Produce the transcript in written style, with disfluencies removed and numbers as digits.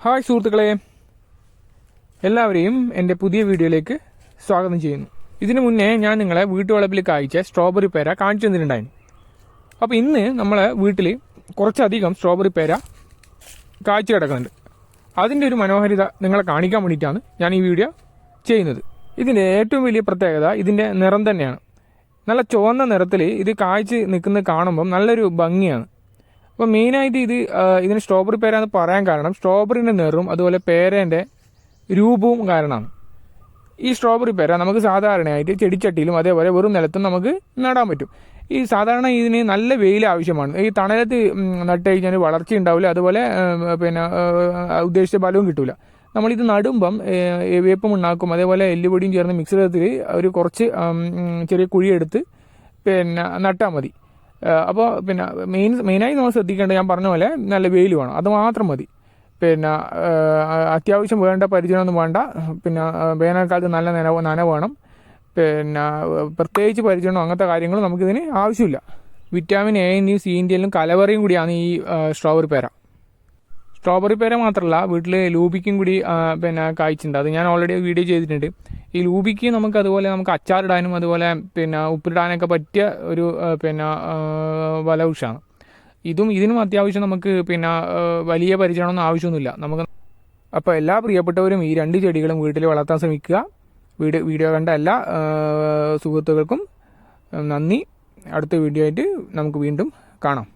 Hi സുഹൃത്തുക്കളെ, എല്ലാവരെയും എൻ്റെ പുതിയ വീഡിയോയിലേക്ക് സ്വാഗതം ചെയ്യുന്നു. ഇതിനു മുന്നേ ഞാൻ നിങ്ങളെ വീട്ടുവളപ്പിൽ കായ്ച്ച സ്ട്രോബെറി പേര കാണിച്ചു തന്നിട്ടുണ്ടായിരുന്നു. അപ്പോൾ ഇന്ന് നമ്മളെ വീട്ടിൽ കുറച്ചധികം സ്ട്രോബെറി പേര കായ്ച്ചു കിടക്കുന്നുണ്ട്. അതിൻ്റെ ഒരു മനോഹാരിത നിങ്ങളെ കാണിക്കാൻ വേണ്ടിയിട്ടാണ് ഞാൻ ഈ വീഡിയോ ചെയ്യുന്നത്. ഇതിൻ്റെ ഏറ്റവും വലിയ പ്രത്യേകത ഇതിൻ്റെ നിറം തന്നെയാണ്. നല്ല ചുവന്ന നിറത്തിൽ ഇത് കായ്ച്ച് നിൽക്കുന്നത് കാണുമ്പം നല്ലൊരു ഭംഗിയാണ്. അപ്പോൾ മെയിനായിട്ട് ഇതിന് സ്ട്രോബെറി പേര എന്ന് പറയാൻ കാരണം സ്ട്രോബെറിൻ്റെ നിറവും അതുപോലെ പേരേൻ്റെ രൂപവും കാരണമാണ്. ഈ സ്ട്രോബെറി പേര നമുക്ക് സാധാരണയായിട്ട് ചെടിച്ചട്ടിയിലും അതേപോലെ വെറും നിലത്തും നമുക്ക് നടാൻ പറ്റും. ഈ സാധാരണ ഇതിന് നല്ല വെയിൽ ആവശ്യമാണ്. ഈ തണലത്ത് നട്ട് കഴിഞ്ഞാൽ വളർച്ച ഉണ്ടാവില്ല, അതുപോലെ ഉദ്ദേശിച്ച ഫലവും കിട്ടില്ല. നമ്മളിത് നടുമ്പം വേപ്പം ഉണ്ടാക്കും, അതേപോലെ എല്ലുപൊടിയും ചേർന്ന് മിക്സിഡത്തിൽ ഒരു കുറച്ച് ചെറിയ കുഴിയെടുത്ത് നട്ടാൽ മതി. അപ്പോൾ മെയിനായി നമ്മൾ ശ്രദ്ധിക്കേണ്ടത് ഞാൻ പറഞ്ഞ പോലെ നല്ല വെയിൽ വേണം, അത് മാത്രം മതി. അത്യാവശ്യം വേണ്ട പരിചരണമൊന്നും വേണ്ട. വേനൽക്കാലത്ത് നല്ല നന വേണം. പ്രത്യേകിച്ച് പരിചരണം അങ്ങനത്തെ കാര്യങ്ങളും നമുക്കിതിന് ആവശ്യമില്ല. വിറ്റാമിൻ എൻ്റെയും സിൻ്റെയും കലവറയും കൂടിയാണ് ഈ സ്ട്രോബെറി പേര മാത്രമല്ല, വീട്ടിൽ ലൂബിക്കും കൂടി കായ്ച്ചിട്ടുണ്ട്. അത് ഞാൻ ഓൾറെഡി വീഡിയോ ചെയ്തിട്ടുണ്ട്. ഈ ലൂബിക്ക് നമുക്ക് അച്ചാറിടാനും അതുപോലെ ഉപ്പിടാനൊക്കെ പറ്റിയ ഒരു ഫലവൃക്ഷമാണ്. ഇതിനും അത്യാവശ്യം നമുക്ക് വലിയ പരിചരണമൊന്നും ആവശ്യമൊന്നുമില്ല നമുക്ക്. അപ്പോൾ എല്ലാ പ്രിയപ്പെട്ടവരും ഈ രണ്ട് ചെടികളും വീട്ടിൽ വളർത്താൻ ശ്രമിക്കുക. വീഡിയോ കണ്ട എല്ലാ സുഹൃത്തുക്കൾക്കും നന്ദി. അടുത്ത വീഡിയോ ആയിട്ട് നമുക്ക് വീണ്ടും കാണാം.